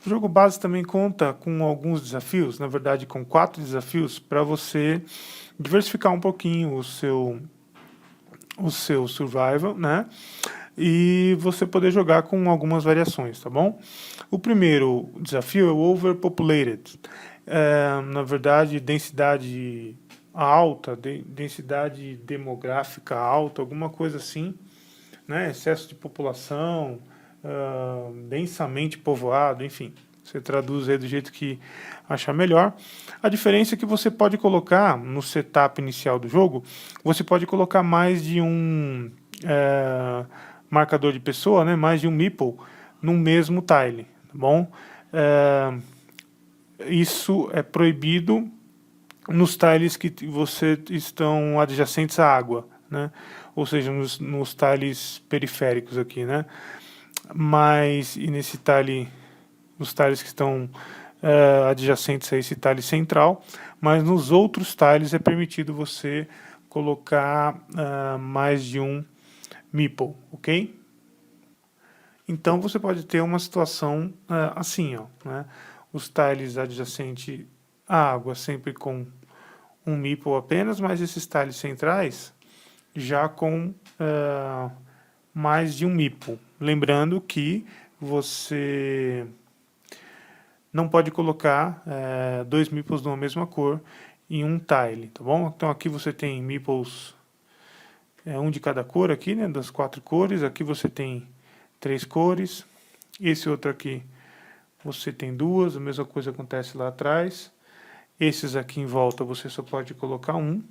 O jogo base também conta com alguns desafios, na verdade com 4 desafios, para você diversificar um pouquinho o seu survival, né? E você poder jogar com algumas variações, tá bom? O primeiro desafio é o Overpopulated. Na verdade, densidade alta, densidade demográfica alta, alguma coisa assim, né? Excesso de população, densamente povoado, enfim. Você traduz aí do jeito que achar melhor. A diferença é que você pode colocar no setup inicial do jogo, você pode colocar mais de um marcador de pessoa, né, mais de um meeple no mesmo tile, tá bom? Isso é proibido nos tiles que você estão adjacentes à água, né? Ou seja, nos tiles periféricos aqui, né? Mas e nesse tile, os tiles que estão adjacentes a esse tile central, mas nos outros tiles é permitido você colocar mais de um meeple, ok? Então você pode ter uma situação assim, ó, né? Os tiles adjacentes à água sempre com um meeple apenas, mas esses tiles centrais já com mais de um meeple. Lembrando que você não pode colocar dois meeples de uma mesma cor em um tile, tá bom? Então aqui você tem meeples, um de cada cor aqui, né, das 4 cores. Aqui você tem 3 cores. Esse outro aqui você tem 2, a mesma coisa acontece lá atrás. Esses aqui em volta você só pode colocar um,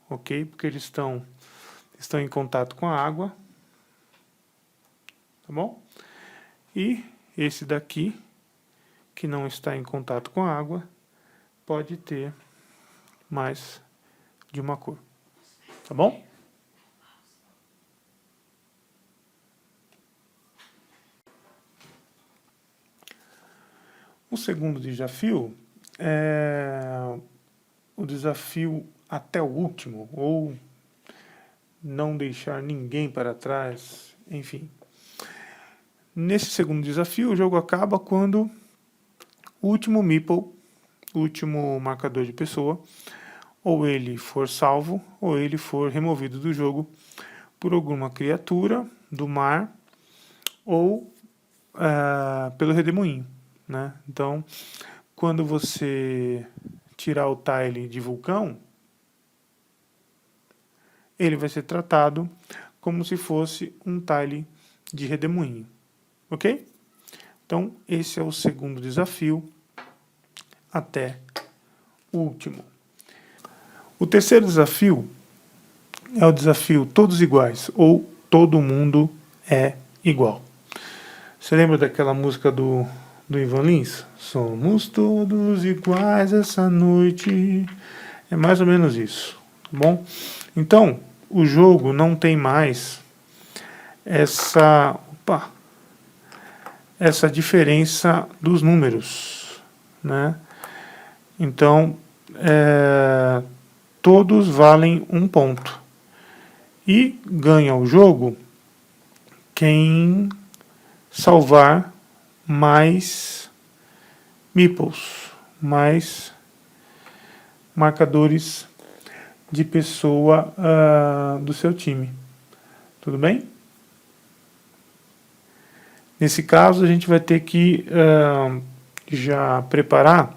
ok? Porque eles estão em contato com a água, tá bom? E esse daqui, que não está em contato com a água, pode ter mais de uma cor, tá bom? O segundo desafio é o desafio até o último, ou não deixar ninguém para trás, enfim. Nesse segundo desafio, o jogo acaba quando o último meeple, o último marcador de pessoa, ou ele for salvo, ou ele for removido do jogo por alguma criatura do mar, ou pelo redemoinho, né? Então, quando você tirar o tile de vulcão, ele vai ser tratado como se fosse um tile de redemoinho, ok? Então, esse é o segundo desafio, até o último. O terceiro desafio é o desafio todos iguais, ou todo mundo é igual. Você lembra daquela música do Ivan Lins? Somos todos iguais essa noite. É mais ou menos isso, tá bom? Então, o jogo não tem mais essa diferença dos números, né? Então, todos valem um ponto. E ganha o jogo quem salvar mais meeples, mais marcadores de pessoa do seu time. Tudo bem? Nesse caso, a gente vai ter que já preparar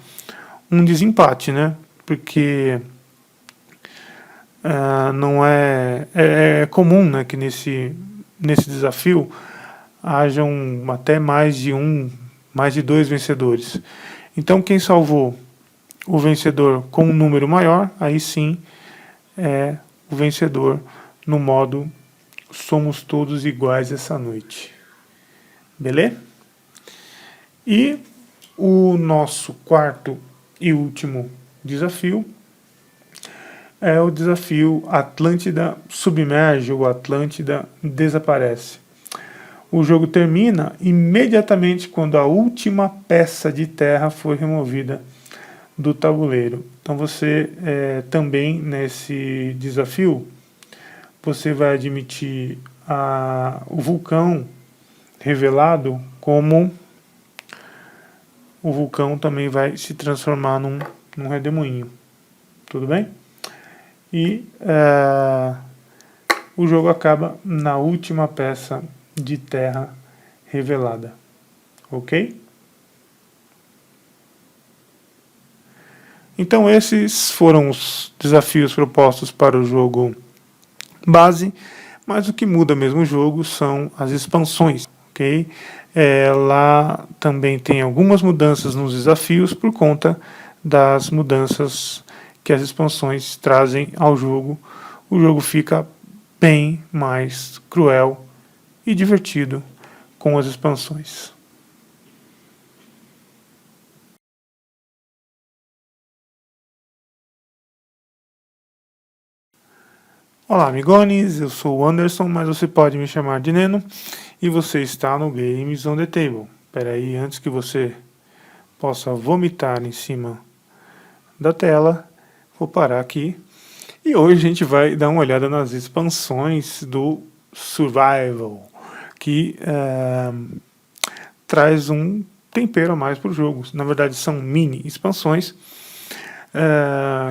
um desempate, né? Porque não é comum, né, que nesse desafio hajam até mais de 2 vencedores. Então, quem salvou o vencedor com um número maior, aí sim é o vencedor no modo somos todos iguais essa noite. Beleza? E o nosso quarto e último desafio é o desafio Atlântida submerge ou Atlântida desaparece. O jogo termina imediatamente quando a última peça de terra foi removida do tabuleiro. Então você também nesse desafio você vai admitir o vulcão revelado como o vulcão também vai se transformar num redemoinho. Tudo bem? E o jogo acaba na última peça de terra revelada. Ok? Então esses foram os desafios propostos para o jogo base, mas o que muda mesmo o jogo são as expansões. Ok? Lá também tem algumas mudanças nos desafios por conta das mudanças que as expansões trazem ao jogo. O jogo fica bem mais cruel e divertido com as expansões. Olá, amigones, eu sou o Anderson, mas você pode me chamar de Neno, e você está no Games on the Table. Espera aí, antes que você possa vomitar em cima da tela, vou parar aqui. E hoje a gente vai dar uma olhada nas expansões do Survival, que traz um tempero a mais para o jogo. Na verdade, são mini expansões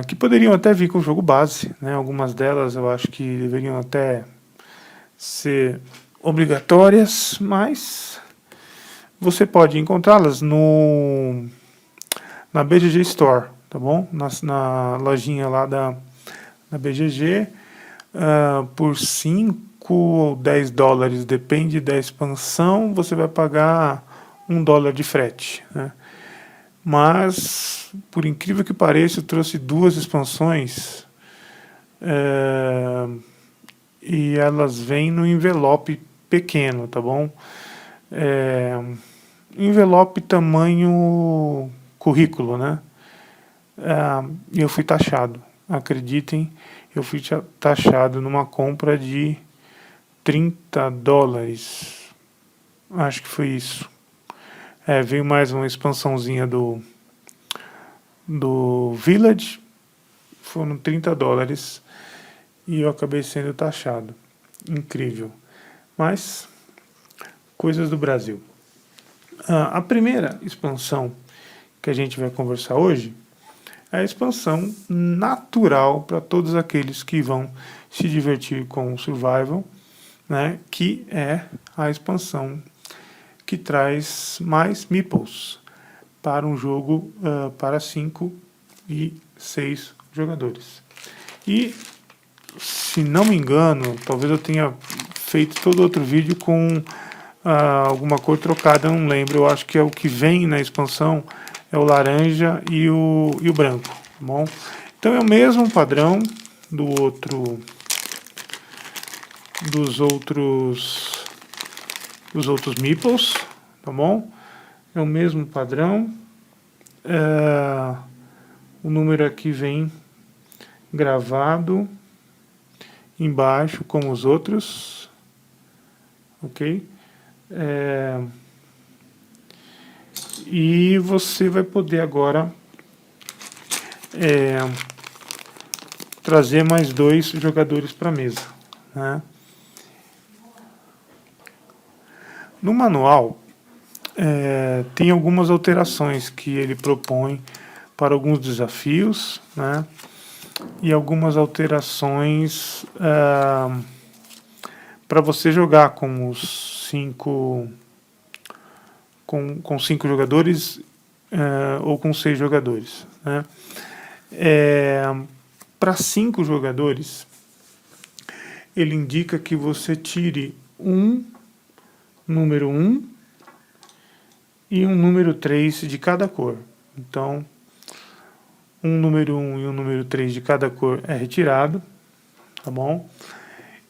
que poderiam até vir com o jogo base, né? Algumas delas eu acho que deveriam até ser obrigatórias, mas você pode encontrá-las na BGG Store, tá bom? Na lojinha lá da BGG, por 5 ou 10 dólares, depende da expansão, você vai pagar $1 de frete, né? Mas, por incrível que pareça, eu trouxe 2 expansões e elas vêm no envelope pequeno, tá bom? Envelope tamanho currículo, né? E eu fui taxado, acreditem, eu fui taxado numa compra de 30 dólares, acho que foi isso. Veio mais uma expansãozinha do Village, foram 30 dólares e eu acabei sendo taxado. Incrível. Mas, coisas do Brasil. A primeira expansão que a gente vai conversar hoje é a expansão natural para todos aqueles que vão se divertir com o Survival, né, que é a expansão que traz mais meeples para um jogo para 5 e 6 jogadores. E, se não me engano, talvez eu tenha feito todo outro vídeo com alguma cor trocada, eu não lembro. Eu acho que é o que vem na expansão, é o laranja e o branco, tá bom? Então é o mesmo padrão dos outros meeples, tá bom? É o mesmo padrão. O número aqui vem gravado embaixo como os outros, ok? E você vai poder agora trazer mais 2 jogadores para a mesa, né? No manual tem algumas alterações que ele propõe para alguns desafios, né? E algumas alterações para você jogar com os 5 com 5 jogadores ou com 6 jogadores, né? Para 5 jogadores, ele indica que você tire um número 1 e um número 3 de cada cor. Então, um número 1 e um número 3 de cada cor é retirado, tá bom?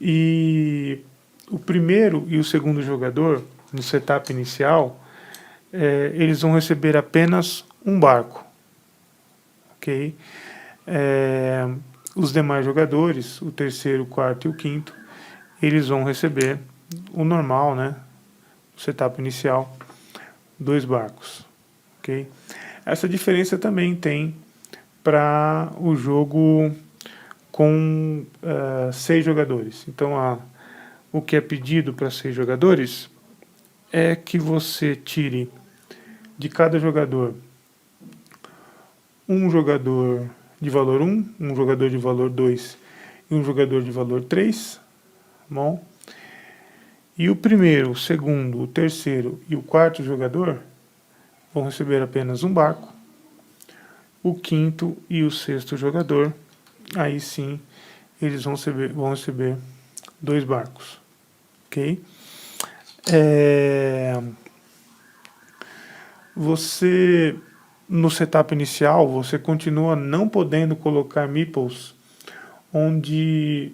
E o primeiro e o segundo jogador, no setup inicial, eles vão receber apenas um barco, ok? Os demais jogadores, o terceiro, o quarto e o quinto, eles vão receber o normal, né? O setup inicial, 2 barcos, ok? Essa diferença também tem para o jogo com 6 jogadores. Então, o que é pedido para 6 jogadores é que você tire de cada jogador, um jogador de valor 1, um jogador de valor 2 e um jogador de valor 3, bom? E o primeiro, o segundo, o terceiro e o quarto jogador vão receber apenas um barco. O quinto e o sexto jogador, aí sim, eles vão receber 2 barcos, ok? Você, no setup inicial, você continua não podendo colocar meeples onde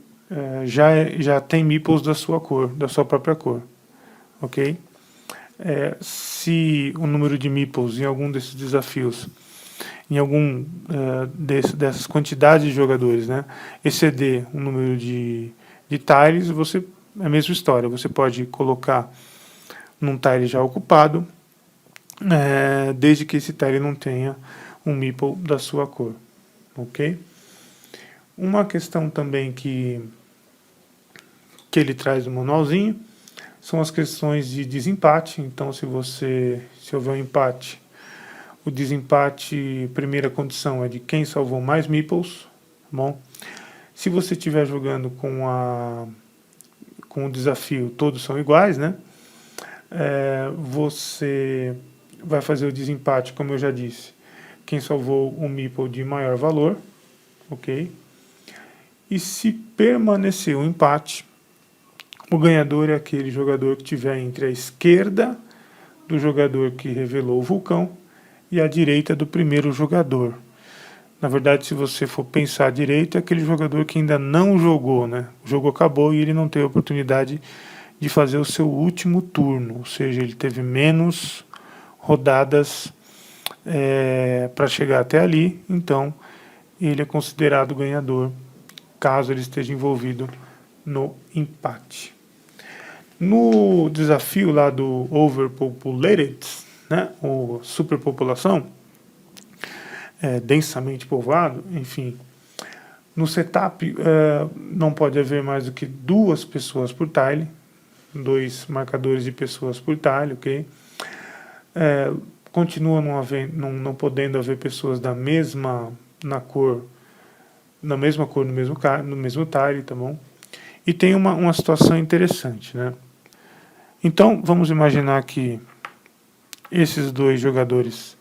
já tem meeples da sua cor, da sua própria cor, ok? Se o número de meeples em algum desses desafios, em algum dessas quantidades de jogadores, né, exceder o número de tiles, é a mesma história, você pode colocar num tile já ocupado, desde que esse tile não tenha um meeple da sua cor, ok? Uma questão também que ele traz no manualzinho são as questões de desempate. Então, se houver um empate, o desempate, primeira condição é de quem salvou mais meeples, tá bom? Se você estiver jogando com o desafio todos são iguais, né? Você vai fazer o desempate, como eu já disse, quem salvou um meeple de maior valor, ok? E se permanecer o empate, o ganhador é aquele jogador que estiver entre a esquerda do jogador que revelou o vulcão e a direita do primeiro jogador. Na verdade, se você for pensar à direita, é aquele jogador que ainda não jogou, né? O jogo acabou e ele não teve a oportunidade de fazer o seu último turno, ou seja, ele teve menos rodadas para chegar até ali, então ele é considerado ganhador caso ele esteja envolvido no empate. No desafio lá do Overpopulated, né, ou superpopulação, densamente povoado, enfim, no setup não pode haver mais do que 2 pessoas por tile, 2 marcadores de pessoas por tile, ok? Continua não podendo haver pessoas da mesma cor no mesmo tile, tá bom? E tem uma situação interessante, né? Então, vamos imaginar que esses 2 jogadores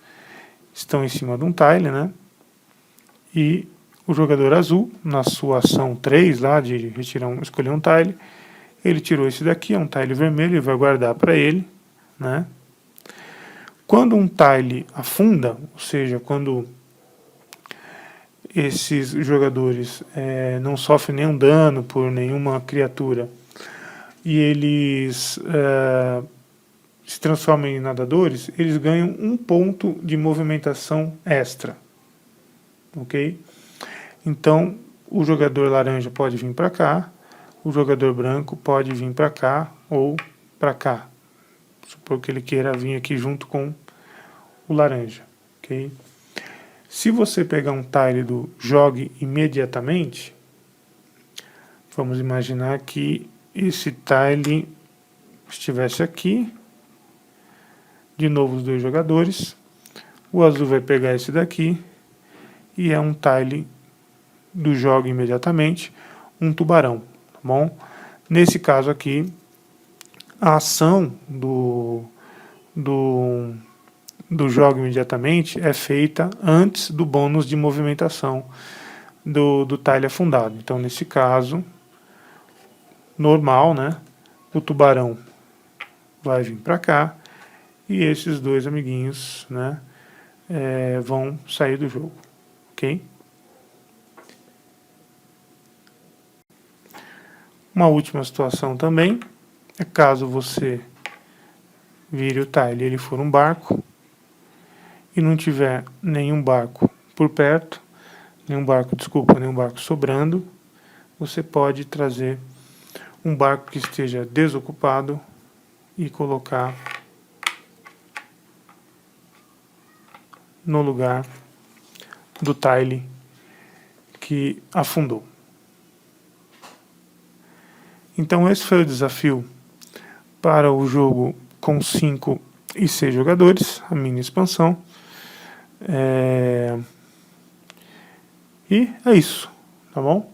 estão em cima de um tile, né? E o jogador azul, na sua ação 3 lá, de escolher um tile, ele tirou esse daqui, é um tile vermelho, ele vai guardar para ele, né? Quando um tile afunda, ou seja, quando esses jogadores não sofrem nenhum dano por nenhuma criatura e eles se transformam em nadadores, eles ganham 1 ponto de movimentação extra, ok? Então, o jogador laranja pode vir para cá, o jogador branco pode vir para cá ou para cá. Supor que ele queira vir aqui junto com o laranja, ok? Se você pegar um tile do jogue imediatamente, vamos imaginar que esse tile estivesse aqui, de novo os 2 jogadores, o azul vai pegar esse daqui, e é um tile do jogue imediatamente, um tubarão, tá bom? Nesse caso aqui, a ação do jogo imediatamente é feita antes do bônus de movimentação do tile afundado. Então, nesse caso, normal, né? O tubarão vai vir para cá e esses 2 amiguinhos, né, vão sair do jogo, ok? Uma última situação também é caso você vire o tile e ele for um barco e não tiver nenhum barco por perto, nenhum barco sobrando, você pode trazer um barco que esteja desocupado e colocar no lugar do tile que afundou. Então esse foi o desafio para o jogo com 5 e 6 jogadores, a mini expansão. E é isso, tá bom?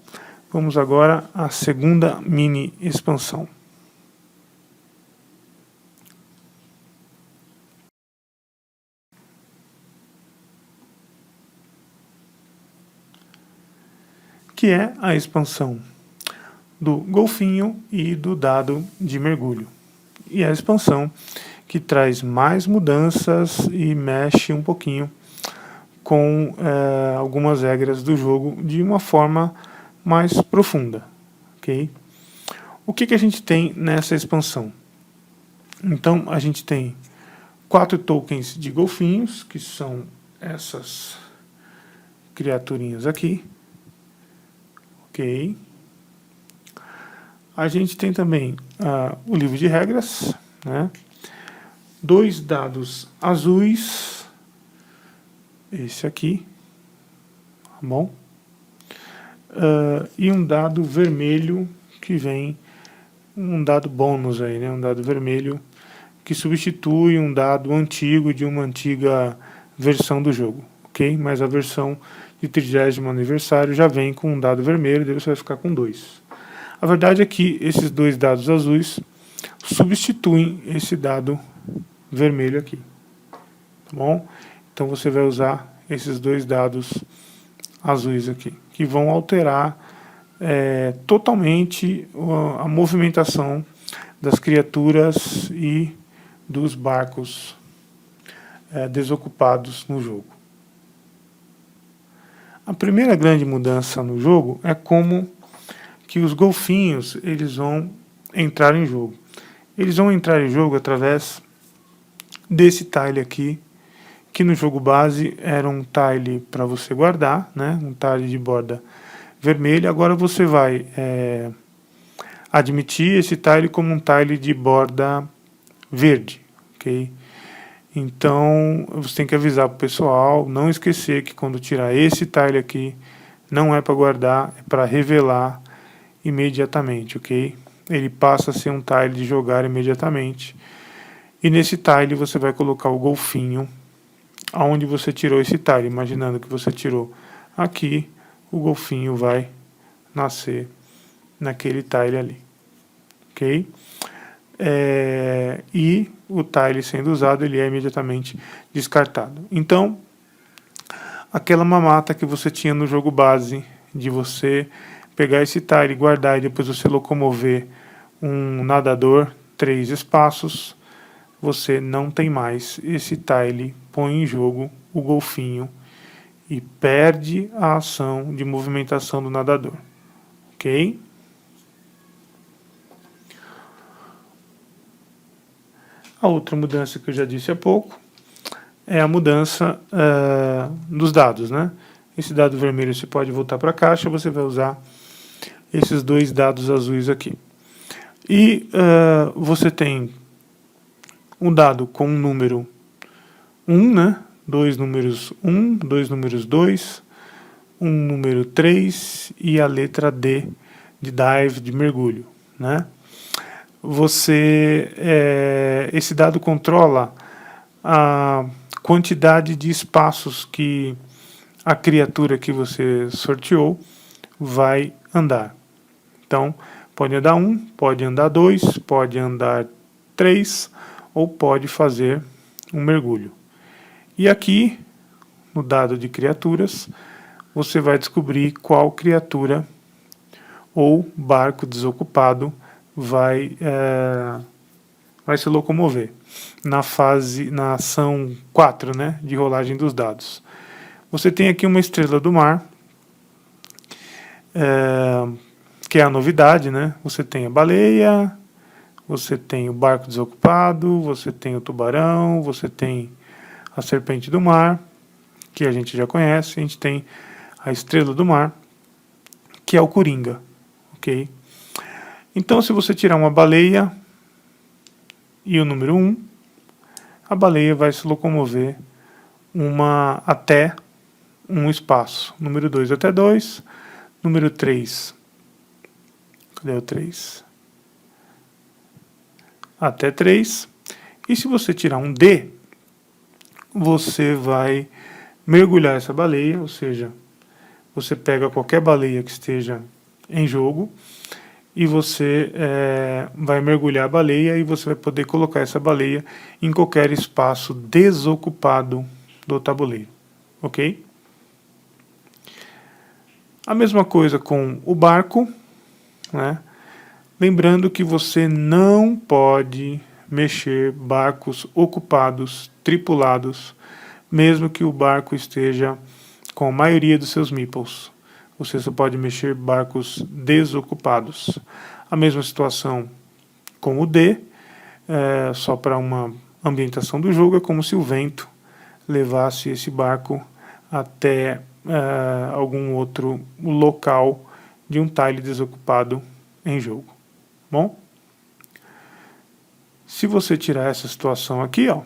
Vamos agora à segunda mini expansão. Que é a expansão do golfinho e do dado de mergulho. E a expansão que traz mais mudanças e mexe um pouquinho com algumas regras do jogo de uma forma mais profunda. Okay? O que a gente tem nessa expansão? Então a gente tem 4 tokens de golfinhos, que são essas criaturinhas aqui. Ok. A gente tem também o livro de regras, né? 2 dados azuis, esse aqui, tá bom? E um dado vermelho que vem, um dado bônus aí, né? Um dado vermelho que substitui um dado antigo de uma antiga versão do jogo, ok? Mas a versão de 30º aniversário já vem com um dado vermelho, daí você vai ficar com 2. A verdade é que esses 2 dados azuis substituem esse dado vermelho aqui, tá bom? Então você vai usar esses 2 dados azuis aqui, que vão alterar totalmente a movimentação das criaturas e dos barcos desocupados no jogo. A primeira grande mudança no jogo é como que os golfinhos eles vão entrar em jogo. Eles vão entrar em jogo através desse tile aqui, que no jogo base era um tile para você guardar, né? Um tile de borda vermelha. Agora você vai admitir esse tile como um tile de borda verde, ok? Então você tem que avisar para o pessoal, não esquecer que quando tirar esse tile aqui, não é para guardar, é para revelar imediatamente, ok? Ele passa a ser um tile de jogar imediatamente. E nesse tile você vai colocar o golfinho aonde você tirou esse tile. Imaginando que você tirou aqui, o golfinho vai nascer naquele tile ali, ok? E o tile sendo usado, ele é imediatamente descartado. Então, aquela mamata que você tinha no jogo base, de você pegar esse tile, guardar e depois você locomover um nadador 3 espaços, você não tem mais. Esse tile põe em jogo o golfinho e perde a ação de movimentação do nadador, ok? A outra mudança que eu já disse há pouco é a mudança dos dados, né? Esse dado vermelho você pode voltar para a caixa, você vai usar esses 2 dados azuis aqui. E você tem um dado com um número 1, né? 2 números 1, 2 números 2, um número 3 e a letra D de dive, de mergulho, né? Esse dado controla a quantidade de espaços que a criatura que você sorteou vai andar. Então, pode andar 1, pode andar 2, pode andar 3, ou pode fazer um mergulho. E aqui, no dado de criaturas, você vai descobrir qual criatura ou barco desocupado vai se locomover na ação 4, né, de rolagem dos dados. Você tem aqui uma estrela do mar, que é a novidade, né? Você tem a baleia, você tem o barco desocupado, você tem o tubarão, você tem a serpente do mar, que a gente já conhece, a gente tem a estrela do mar, que é o coringa, ok? Então, se você tirar uma baleia e o número 1, a baleia vai se locomover até um espaço. Número 2 até 2, número 3, cadê o 3? Até 3, E se você tirar um D, você vai mergulhar essa baleia, ou seja, você pega qualquer baleia que esteja em jogo e você vai mergulhar a baleia e você vai poder colocar essa baleia em qualquer espaço desocupado do tabuleiro, ok? A mesma coisa com o barco, né? Lembrando que você não pode mexer barcos ocupados, tripulados, mesmo que o barco esteja com a maioria dos seus meeples. Você só pode mexer barcos desocupados. A mesma situação com o D, só para uma ambientação do jogo, é como se o vento levasse esse barco até algum outro local de um tile desocupado em jogo. Bom, se você tirar essa situação aqui, ó,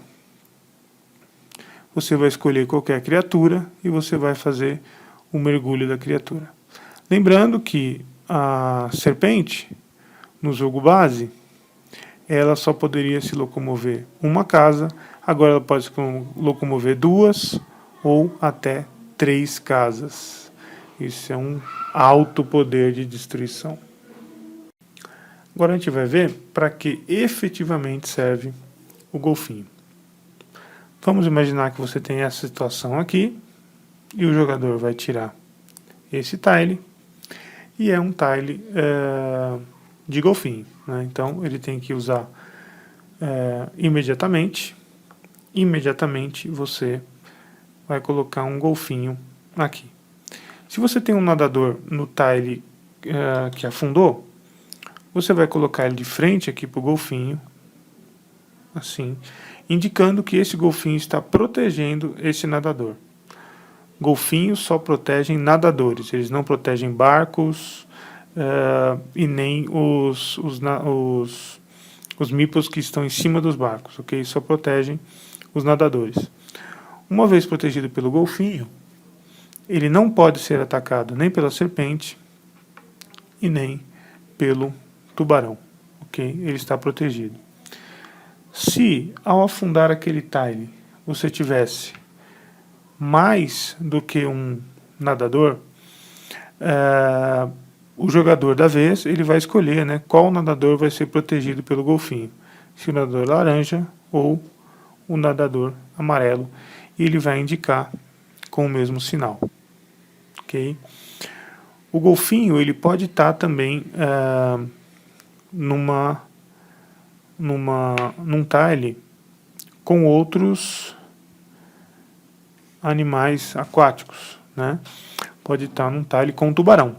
você vai escolher qualquer criatura e você vai fazer o mergulho da criatura. Lembrando que a serpente, no jogo base, ela só poderia se locomover uma casa, agora ela pode se locomover 2 ou até 3 casas. Isso é um alto poder de destruição. Agora a gente vai ver para que efetivamente serve o golfinho. Vamos imaginar que você tem essa situação aqui e o jogador vai tirar esse tile e é um tile de golfinho, né? Então ele tem que usar imediatamente você vai colocar um golfinho aqui. Se você tem um nadador no tile que afundou, você vai colocar ele de frente aqui para o golfinho, assim, indicando que esse golfinho está protegendo esse nadador. Golfinhos só protegem nadadores, eles não protegem barcos e nem os meeples que estão em cima dos barcos, ok? Só protegem os nadadores. Uma vez protegido pelo golfinho, ele não pode ser atacado nem pela serpente e nem pelo tubarão, ok? Ele está protegido. Se ao afundar aquele tile você tivesse mais do que um nadador, o jogador da vez ele vai escolher, né, qual nadador vai ser protegido pelo golfinho, se o nadador laranja ou o nadador amarelo, e ele vai indicar com o mesmo sinal, ok? O golfinho ele pode estar também num tile com outros animais aquáticos, né? Pode estar num tile com um tubarão.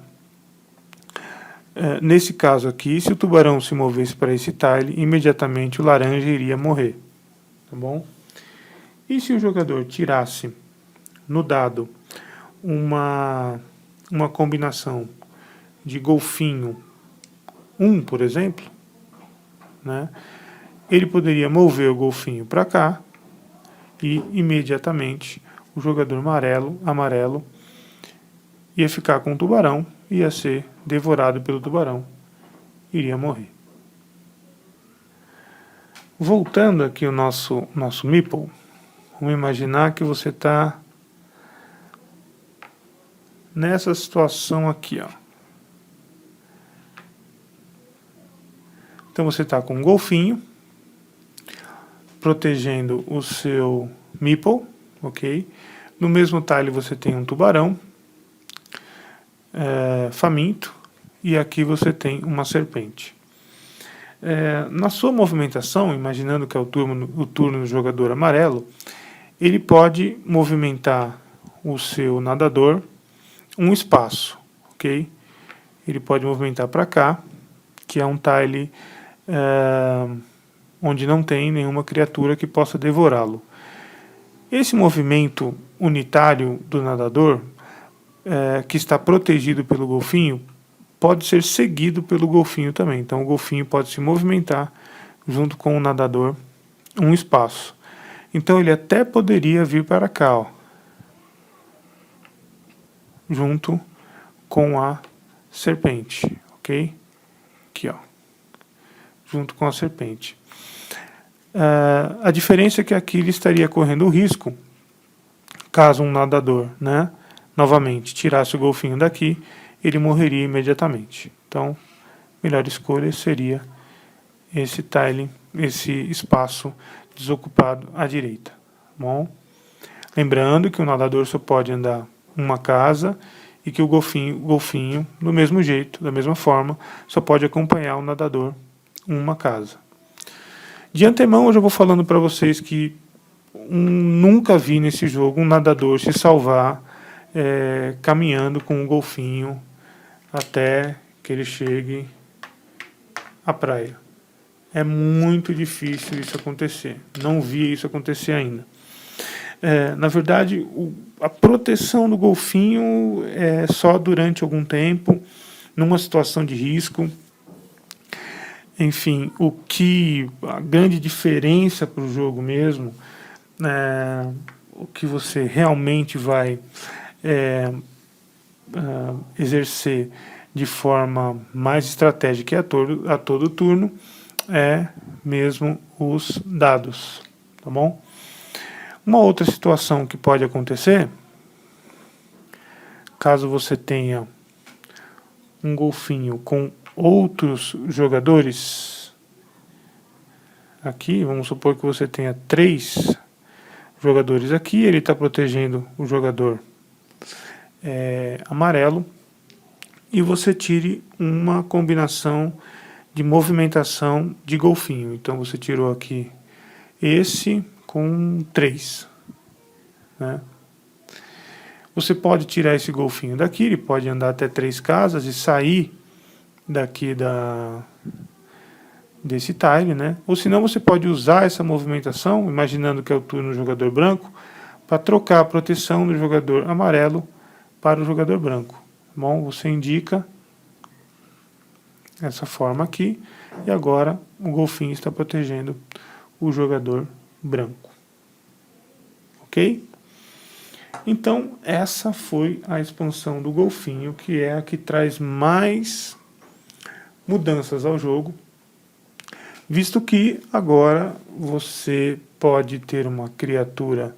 Nesse caso aqui, se o tubarão se movesse para esse tile, imediatamente o laranja iria morrer, tá bom? E se o jogador tirasse no dado uma combinação de golfinho 1, por exemplo, né? Ele poderia mover o golfinho para cá e imediatamente o jogador amarelo ia ficar com o tubarão, ia ser devorado pelo tubarão, iria morrer. Voltando aqui o nosso meeple, vamos imaginar que você está nessa situação aqui, ó. Então você está com um golfinho protegendo o seu meeple, ok? No mesmo tile você tem um tubarão faminto e aqui você tem uma serpente. Na sua movimentação, imaginando que é o turno do jogador amarelo, ele pode movimentar o seu nadador um espaço, ok? Ele pode movimentar para cá, que é um tile onde não tem nenhuma criatura que possa devorá-lo. Esse movimento unitário do nadador, que está protegido pelo golfinho, pode ser seguido pelo golfinho também. Então o golfinho pode se movimentar junto com o nadador um espaço. Então ele até poderia vir para cá, ó, junto com a serpente, ok? Aqui, ó, junto com a serpente. A diferença é que aqui ele estaria correndo o risco, caso um nadador, né, novamente tirasse o golfinho daqui, ele morreria imediatamente. Então, a melhor escolha seria esse tile, esse espaço desocupado à direita. Bom, lembrando que o nadador só pode andar uma casa e que o golfinho, do mesmo jeito, da mesma forma, só pode acompanhar o nadador uma casa. De antemão, eu já vou falando para vocês que nunca vi nesse jogo um nadador se salvar caminhando com o golfinho até que ele chegue à praia. É muito difícil isso acontecer. Não vi isso acontecer ainda. Na verdade, a proteção do golfinho é só durante algum tempo, numa situação de risco. Enfim, a grande diferença para o jogo mesmo, o que você realmente vai exercer de forma mais estratégica a todo turno, é mesmo os dados, tá bom? Uma outra situação que pode acontecer, caso você tenha um golfinho com outros jogadores, aqui, vamos supor que você tenha 3 jogadores aqui, ele está protegendo o jogador amarelo, e você tire uma combinação de movimentação de golfinho. Então você tirou aqui esse com 3, né? Você pode tirar esse golfinho daqui, ele pode andar até 3 casas e sair daqui desse tile, né? Ou senão você pode usar essa movimentação, imaginando que é o turno do jogador branco, para trocar a proteção do jogador amarelo para o jogador branco. Bom, você indica essa forma aqui, e agora o golfinho está protegendo o jogador branco. Ok? Então, essa foi a expansão do golfinho, que é a que traz mais mudanças ao jogo, visto que agora você pode ter uma criatura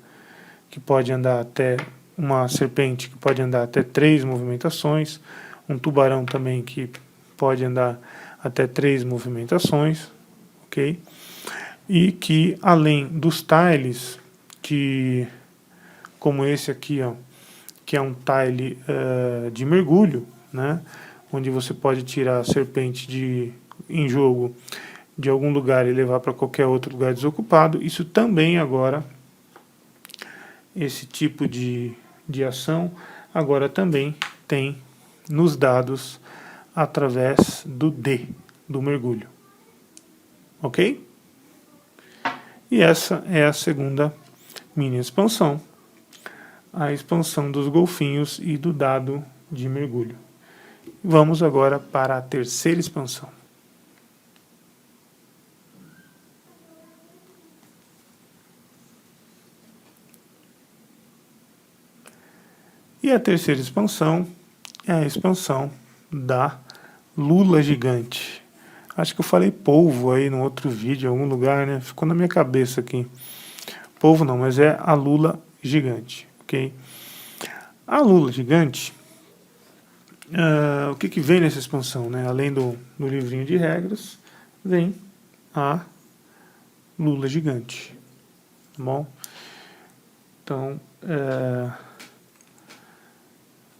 que pode andar até, uma serpente que pode andar até 3 movimentações, um tubarão também que pode andar até 3 movimentações, ok? E que além dos tiles, como esse aqui, ó, que é um tile de mergulho, né, onde você pode tirar a serpente em jogo de algum lugar e levar para qualquer outro lugar desocupado, isso também agora, esse tipo de ação, agora também tem nos dados através do do mergulho. Ok? E essa é a segunda mini expansão, a expansão dos golfinhos e do dado de mergulho. Vamos agora para a terceira expansão. E a terceira expansão é a expansão da lula gigante. Acho que eu falei polvo aí no outro vídeo, em algum lugar, né? Ficou na minha cabeça aqui. Polvo não, mas é a lula gigante, ok? A lula gigante, o que vem nessa expansão, né? Além do livrinho de regras, vem a lula gigante, tá bom? Então,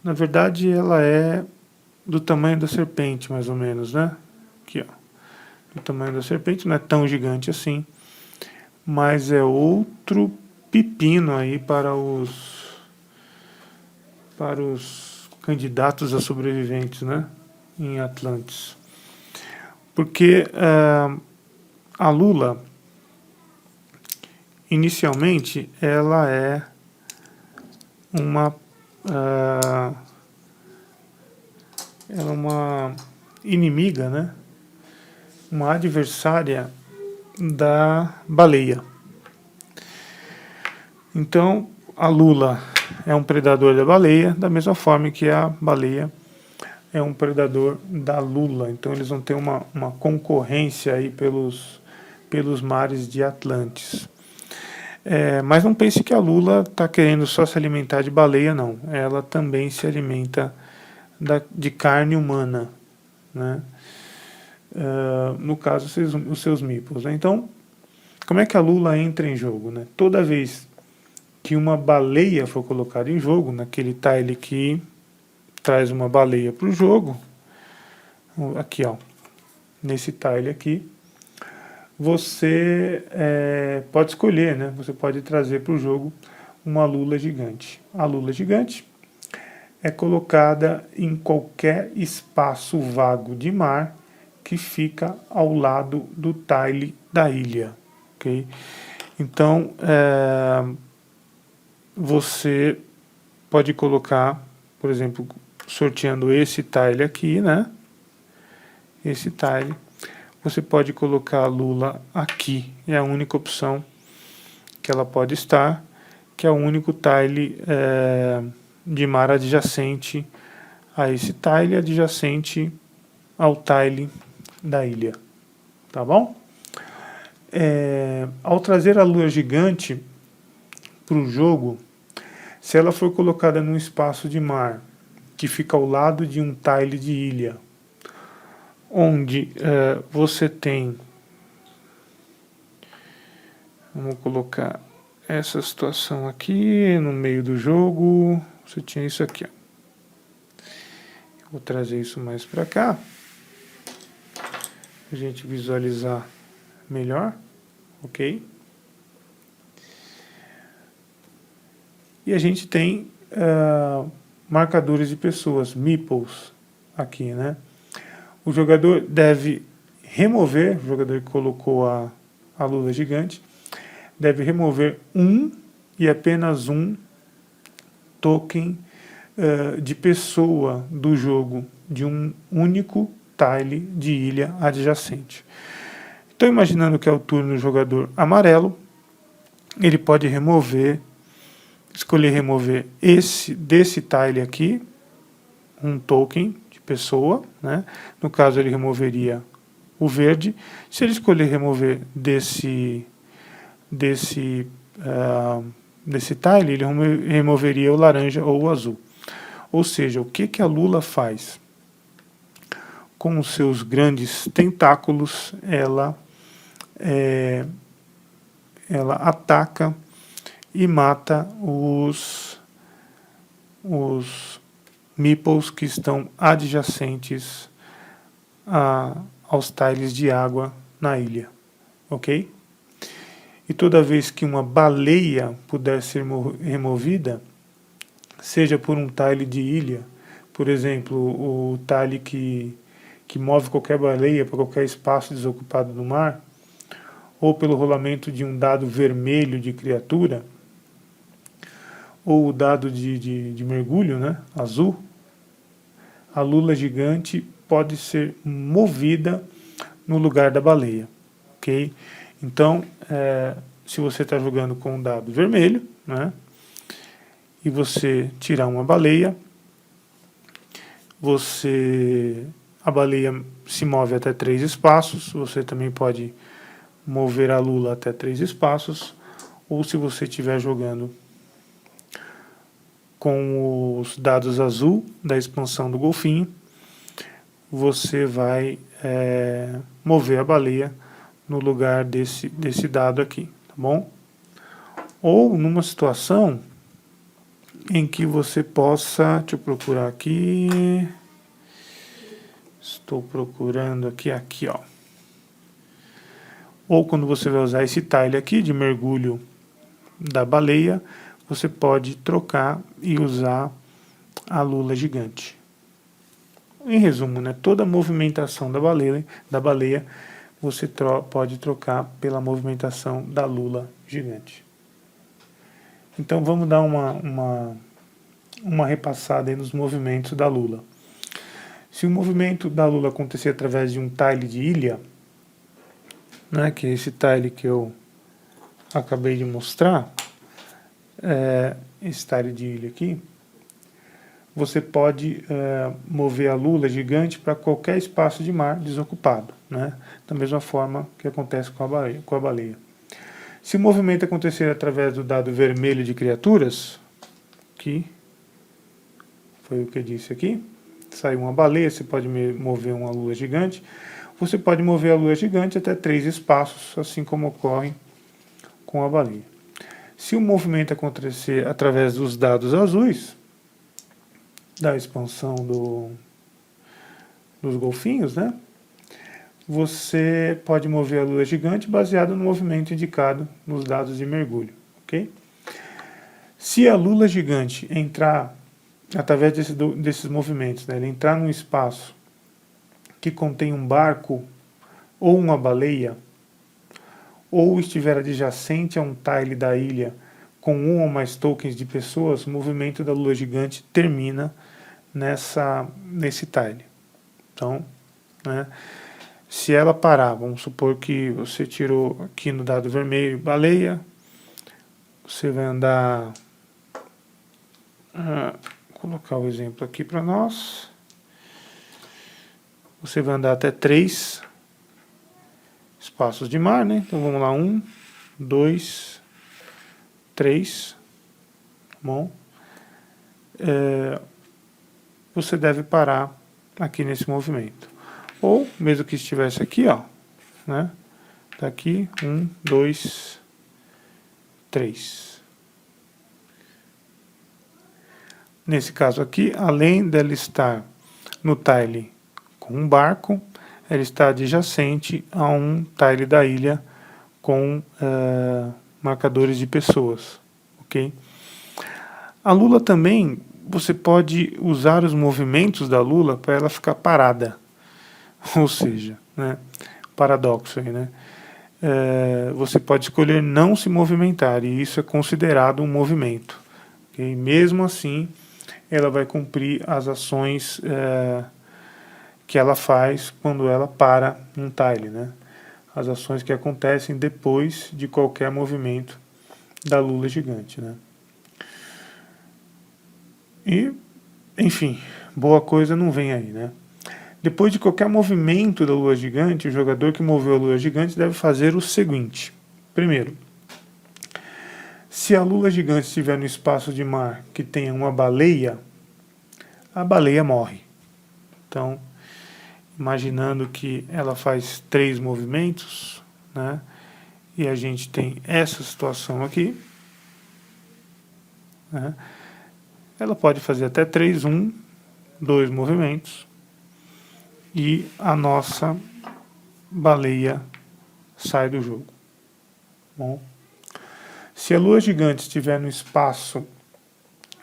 na verdade, ela é do tamanho da serpente, mais ou menos, né? Aqui, ó. Do tamanho da serpente, não é tão gigante assim, mas é outro pepino aí para os candidatos a sobreviventes, né? Em Atlantis. Porque a lula, inicialmente, ela é uma inimiga, né? Uma adversária da baleia. Então, a lula é um predador da baleia, da mesma forma que a baleia é um predador da lula. Então, eles vão ter uma concorrência aí pelos mares de Atlantes. Mas não pense que a lula está querendo só se alimentar de baleia, não. Ela também se alimenta de carne humana, né? No caso, os seus meeples, né? Então, como é que a lula entra em jogo, né? Toda vez que uma baleia for colocada em jogo, naquele tile que traz uma baleia para o jogo, aqui ó, nesse tile aqui, você pode escolher, né? Você pode trazer para o jogo uma lula gigante. A lula gigante é colocada em qualquer espaço vago de mar que fica ao lado do tile da ilha, ok? Então, você pode colocar, por exemplo, sorteando esse tile aqui, né? Esse tile. Você pode colocar a lula aqui, é a única opção que ela pode estar, que é o único tile de mar adjacente a esse tile, adjacente ao tile da ilha, tá bom? Ao trazer a lula gigante para o jogo, se ela for colocada num espaço de mar que fica ao lado de um tile de ilha, onde você tem, vamos colocar essa situação aqui no meio do jogo, você tinha isso aqui, ó. Vou trazer isso mais para cá, para a gente visualizar melhor, ok? E a gente tem marcadores de pessoas, meeples, aqui, né? O jogador deve remover, o jogador que colocou a lula gigante, deve remover um e apenas um token de pessoa do jogo, de um único tile de ilha adjacente. Estou imaginando que é o turno do jogador amarelo, ele pode escolher remover desse tile aqui, um token de pessoa, né? No caso ele removeria o verde. Se ele escolher remover desse tile, ele removeria o laranja ou o azul. Ou seja, o que a lula faz? Com os seus grandes tentáculos, ela ataca e mata os meeples que estão adjacentes aos tiles de água na ilha, ok? E toda vez que uma baleia puder ser removida, seja por um tile de ilha, por exemplo, o tile que move qualquer baleia para qualquer espaço desocupado no mar, ou pelo rolamento de um dado vermelho de criatura, ou o dado de mergulho, né, azul, a lula gigante pode ser movida no lugar da baleia, ok? Então, se você está jogando com um dado vermelho, né, e você tirar uma baleia, a baleia se move até 3 espaços, você também pode mover a lula até 3 espaços, ou se você estiver jogando com os dados azul da expansão do golfinho, você vai mover a baleia no lugar desse dado aqui, tá bom? Ou numa situação em que você possa, deixa eu procurar aqui, estou procurando aqui ó. Ou quando você vai usar esse tile aqui de mergulho da baleia, você pode trocar e usar a lula gigante. Em resumo, né, toda a movimentação da baleia você pode trocar pela movimentação da lula gigante. Então vamos dar uma repassada aí nos movimentos da lula. Se o movimento da lula acontecer através de um tile de ilha, né, que é esse tile que eu acabei de mostrar, esse tile de ilha aqui, você pode mover a lula gigante para qualquer espaço de mar desocupado, né? Da mesma forma que acontece com a baleia. Se o movimento acontecer através do dado vermelho de criaturas, que foi o que eu disse aqui, saiu uma baleia, você pode mover uma lua gigante, você pode mover a lua gigante até 3 espaços, assim como ocorre com a baleia. Se o movimento acontecer através dos dados azuis, da expansão dos golfinhos, né? Você pode mover a lua gigante baseado no movimento indicado nos dados de mergulho, ok? Se a lula gigante entrar, através desses movimentos, né, ele entrar num espaço que contém um barco ou uma baleia, ou estiver adjacente a um tile da ilha com um ou mais tokens de pessoas, o movimento da lula gigante termina nesse tile. Então, né, se ela parar, vamos supor que você tirou aqui no dado vermelho baleia, você vai andar, vou colocar o exemplo aqui para nós, você vai andar até 3 espaços de mar, né? Então vamos lá, 1, 2, 3, tá bom? Você deve parar aqui nesse movimento. Ou, mesmo que estivesse aqui, ó, né? Tá aqui, 1, 2, 3. Nesse caso aqui, além dela estar no tile com um barco, ela está adjacente a um tile da ilha com marcadores de pessoas, ok? A lula também, você pode usar os movimentos da lula para ela ficar parada. Ou seja, né, paradoxo aí, né? Você pode escolher não se movimentar, e isso é considerado um movimento. Okay? Mesmo assim, ela vai cumprir as ações que ela faz quando ela para um tile, né? As ações que acontecem depois de qualquer movimento da lula gigante, né? E, enfim, boa coisa não vem aí, né? Depois de qualquer movimento da lua gigante, o jogador que moveu a lua gigante deve fazer o seguinte. Primeiro, se a lua gigante estiver no espaço de mar que tenha uma baleia, a baleia morre. Então, imaginando que ela faz 3 movimentos, né? E a gente tem essa situação aqui, né? Ela pode fazer até 3, 1, 2 movimentos, e a nossa baleia sai do jogo. Bom, se a lua gigante estiver no espaço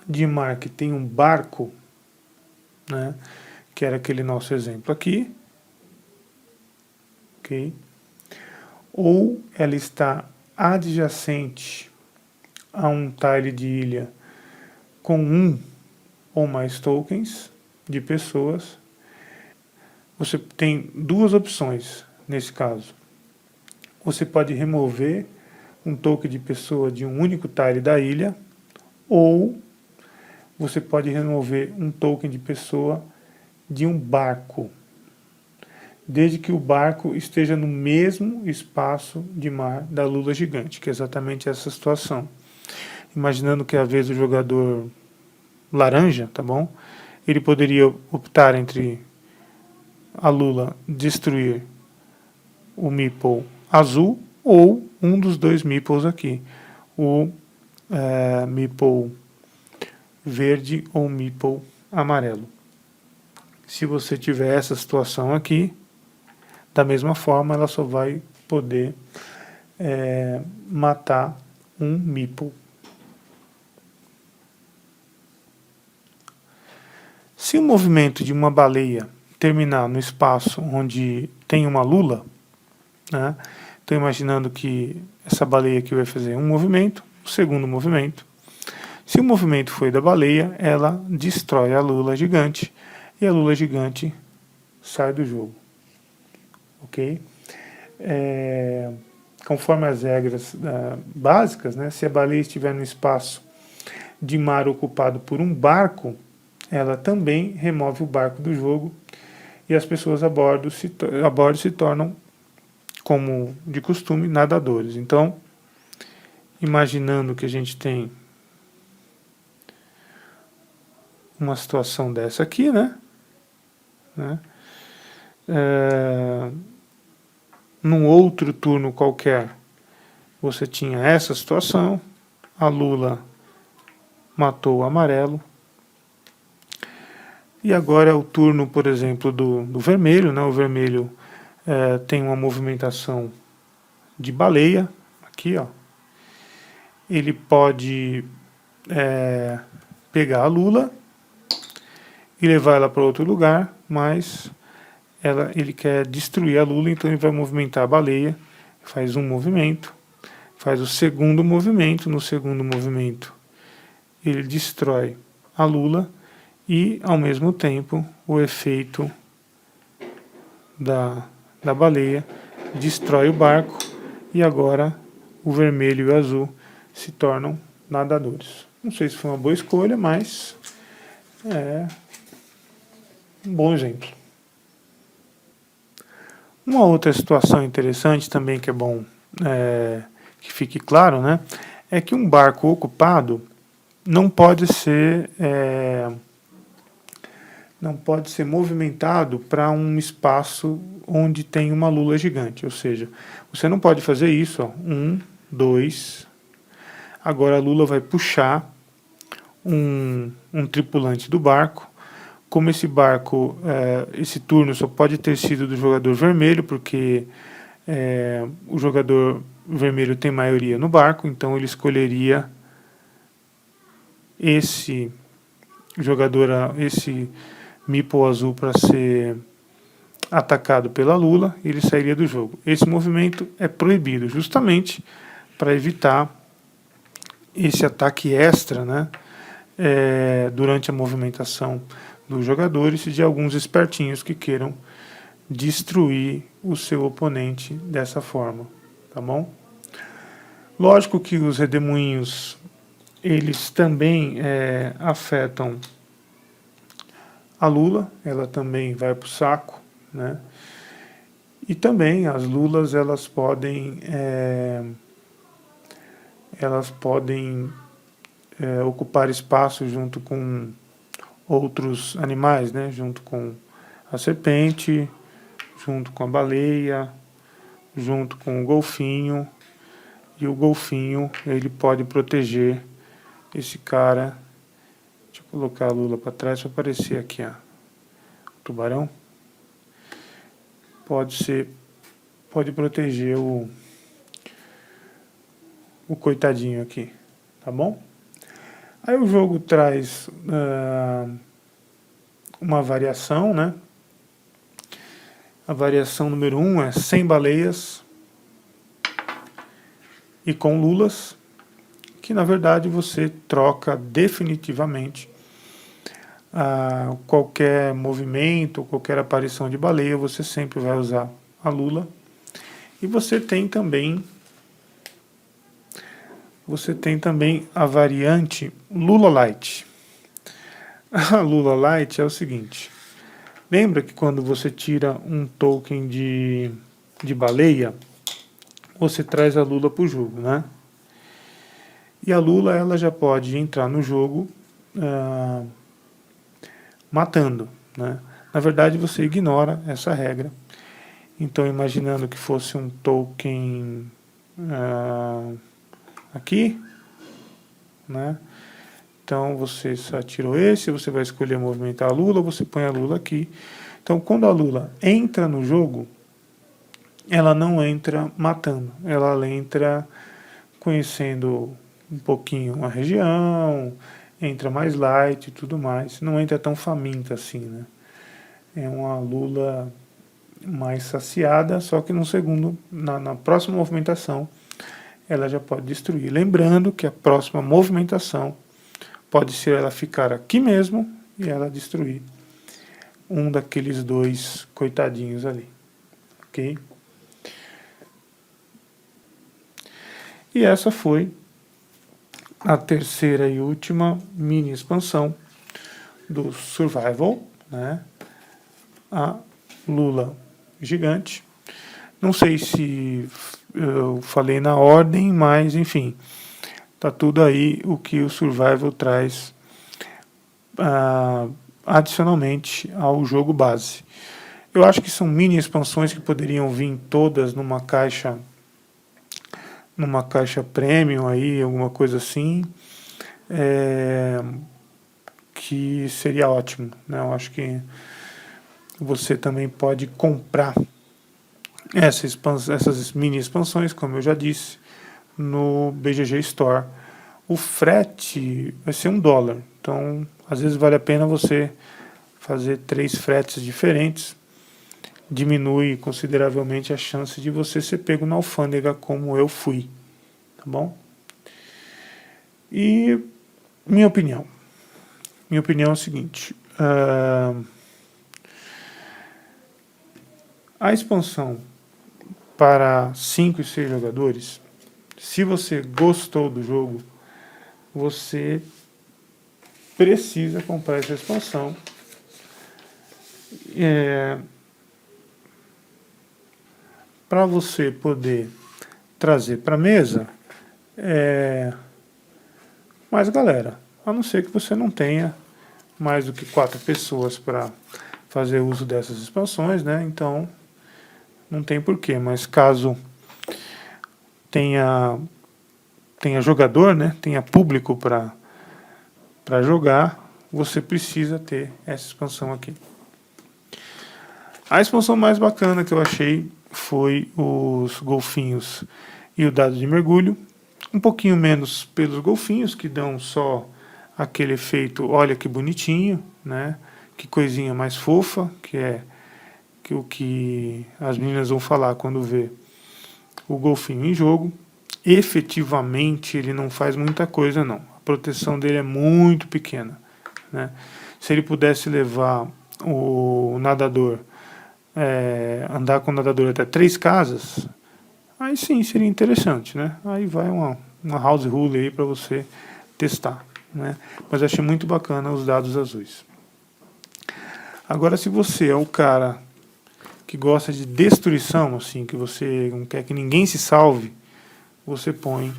de mar que tem um barco, né, que era aquele nosso exemplo aqui, ok? Ou ela está adjacente a um tile de ilha com 1 ou mais tokens de pessoas, você tem 2 opções nesse caso. Você pode remover um token de pessoa de um único tile da ilha, ou você pode remover um token de pessoa de um barco, desde que o barco esteja no mesmo espaço de mar da lula gigante, que é exatamente essa situação. Imaginando que, às vezes, o jogador laranja, tá bom? Ele poderia optar entre a lula destruir o meeple azul ou um dos 2 meeples aqui, o meeple verde ou meeple amarelo. Se você tiver essa situação aqui, da mesma forma ela só vai poder matar um meeple. Se o movimento de uma baleia terminar no espaço onde tem uma lula, né? Estou imaginando que essa baleia aqui vai fazer um movimento, o segundo movimento. Se o movimento foi da baleia, ela destrói a lula gigante e a lula gigante sai do jogo. Ok? Conforme as regras básicas, né? Se a baleia estiver no espaço de mar ocupado por um barco, ela também remove o barco do jogo e as pessoas a bordo se tornam, como de costume, nadadores. Então, imaginando que a gente tem uma situação dessa aqui, né? Num outro turno qualquer, você tinha essa situação, a Lula matou o amarelo, e agora é o turno, por exemplo, do vermelho, né? O vermelho tem uma movimentação de baleia, aqui, ó. Ele pode pegar a Lula e levar ela para outro lugar, mas ele quer destruir a Lula, então ele vai movimentar a baleia, faz um movimento, faz o segundo movimento, no segundo movimento ele destrói a Lula e, ao mesmo tempo, o efeito da baleia destrói o barco e agora o vermelho e o azul se tornam nadadores. Não sei se foi uma boa escolha, mas é um bom exemplo. Uma outra situação interessante também que é bom que fique claro, né, é que um barco ocupado não pode ser movimentado para um espaço onde tem uma lula gigante, ou seja, você não pode fazer isso, ó, 1, 2, agora a lula vai puxar um tripulante do barco. Como esse barco, esse turno só pode ter sido do jogador vermelho, porque o jogador vermelho tem maioria no barco, então ele escolheria esse jogador, esse meeple azul para ser atacado pela Lula, ele sairia do jogo. Esse movimento é proibido, justamente para evitar esse ataque extra, né, durante a movimentação dos jogadores e de alguns espertinhos que queiram destruir o seu oponente dessa forma, tá bom? Lógico que os redemoinhos, eles também afetam a Lula, ela também vai para o saco, né? E também as lulas, elas podem ocupar espaço junto com outros animais, né? Junto com a serpente, junto com a baleia, junto com o golfinho, e o golfinho, ele pode proteger esse cara. Deixa eu colocar a lula para trás para aparecer aqui, ó. O tubarão pode proteger o coitadinho aqui, tá bom? Aí o jogo traz uma variação, né? A variação número 1 é 100 baleias e com lulas, que na verdade você troca definitivamente qualquer movimento, qualquer aparição de baleia, você sempre vai usar a lula. E você tem também a variante Lula Light. A Lula Light é o seguinte: lembra que quando você tira um token de baleia, você traz a Lula para o jogo, né? E a Lula, ela já pode entrar no jogo matando, né? Na verdade, você ignora essa regra. Então, imaginando que fosse um token aqui, né? Então, você só tirou esse, você vai escolher movimentar a Lula, você põe a Lula aqui. Então, quando a Lula entra no jogo, ela não entra matando, ela entra conhecendo um pouquinho a região, entra mais light e tudo mais, não entra tão faminta assim, né? É uma lula mais saciada, só que na próxima movimentação ela já pode destruir. Lembrando que a próxima movimentação pode ser ela ficar aqui mesmo e ela destruir um daqueles dois coitadinhos ali, ok? E essa foi a terceira e última mini expansão do Survival, né? A Lula gigante. Não sei se eu falei na ordem, mas enfim, tá tudo aí o que o Survival traz adicionalmente ao jogo base. Eu acho que são mini expansões que poderiam vir todas numa caixa premium aí, alguma coisa assim, que seria ótimo, né? Eu acho que você também pode comprar essas mini expansões, como eu já disse, no BGG Store. O frete vai ser $1, então às vezes vale a pena você fazer 3 fretes diferentes, diminui consideravelmente a chance de você ser pego na alfândega, como eu fui, tá bom? E minha opinião é o seguinte: a expansão para 5 e 6 jogadores, se você gostou do jogo, você precisa comprar essa expansão. Para você poder trazer para a mesa mais galera, a não ser que você não tenha mais do que 4 pessoas para fazer uso dessas expansões, né? Então não tem porquê, mas caso tenha jogador, né? Tenha público para jogar, você precisa ter essa expansão aqui. A expansão mais bacana que eu achei foi os golfinhos e o dado de mergulho. Um pouquinho menos pelos golfinhos, que dão só aquele efeito, olha que bonitinho, né? Que coisinha mais fofa, que é o que as meninas vão falar quando vê o golfinho em jogo. Efetivamente ele não faz muita coisa não. A proteção dele é muito pequena, né? Se ele pudesse levar o nadador, andar com o nadador até 3 casas, aí sim seria interessante, né? Aí vai uma house rule aí para você testar, né? Mas eu achei muito bacana os dados azuis. Agora, se você é o cara que gosta de destruição, assim, que você não quer que ninguém se salve, você põe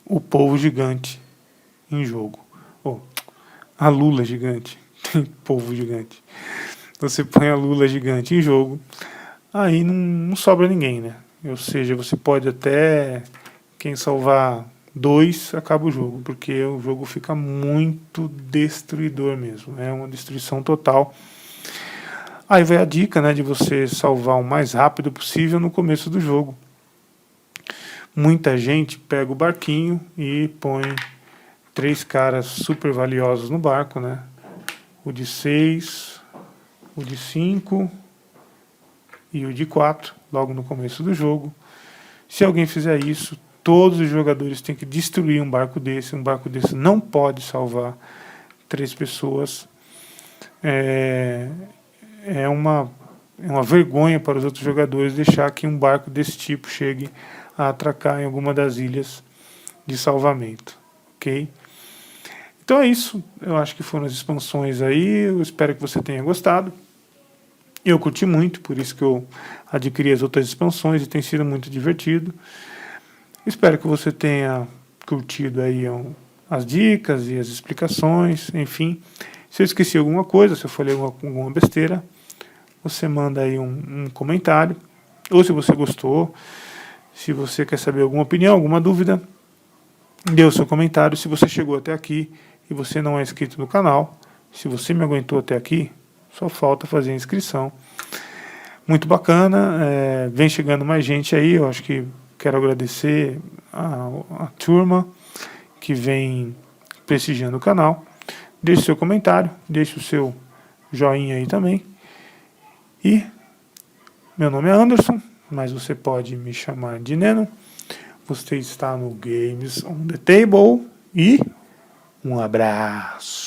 o polvo gigante em jogo. A lula gigante. Polvo gigante. Você põe a lula gigante em jogo, aí não sobra ninguém, né? Ou seja, você pode até, quem salvar 2, acaba o jogo, porque o jogo fica muito destruidor mesmo, é uma destruição total. Aí vai a dica, né, de você salvar o mais rápido possível no começo do jogo. Muita gente pega o barquinho e põe 3 caras super valiosos no barco, né? O de 6, o de 5 e o de 4, logo no começo do jogo. Se alguém fizer isso, todos os jogadores têm que destruir um barco desse. Um barco desse não pode salvar 3 pessoas. É uma vergonha para os outros jogadores deixar que um barco desse tipo chegue a atracar em alguma das ilhas de salvamento, ok? Então é isso, eu acho que foram as expansões aí, eu espero que você tenha gostado. Eu curti muito, por isso que eu adquiri as outras expansões e tem sido muito divertido. Espero que você tenha curtido aí as dicas e as explicações, enfim. Se eu esqueci alguma coisa, se eu falei alguma besteira, você manda aí um comentário. Ou se você gostou, se você quer saber alguma opinião, alguma dúvida, dê o seu comentário. Se você chegou até aqui e você não é inscrito no canal, se você me aguentou até aqui, só falta fazer a inscrição. Muito bacana, vem chegando mais gente aí, eu acho que quero agradecer a turma que vem prestigiando o canal. Deixe seu comentário, deixe o seu joinha aí também. E meu nome é Anderson, mas você pode me chamar de Neno. Você está no Games on the Table e um abraço.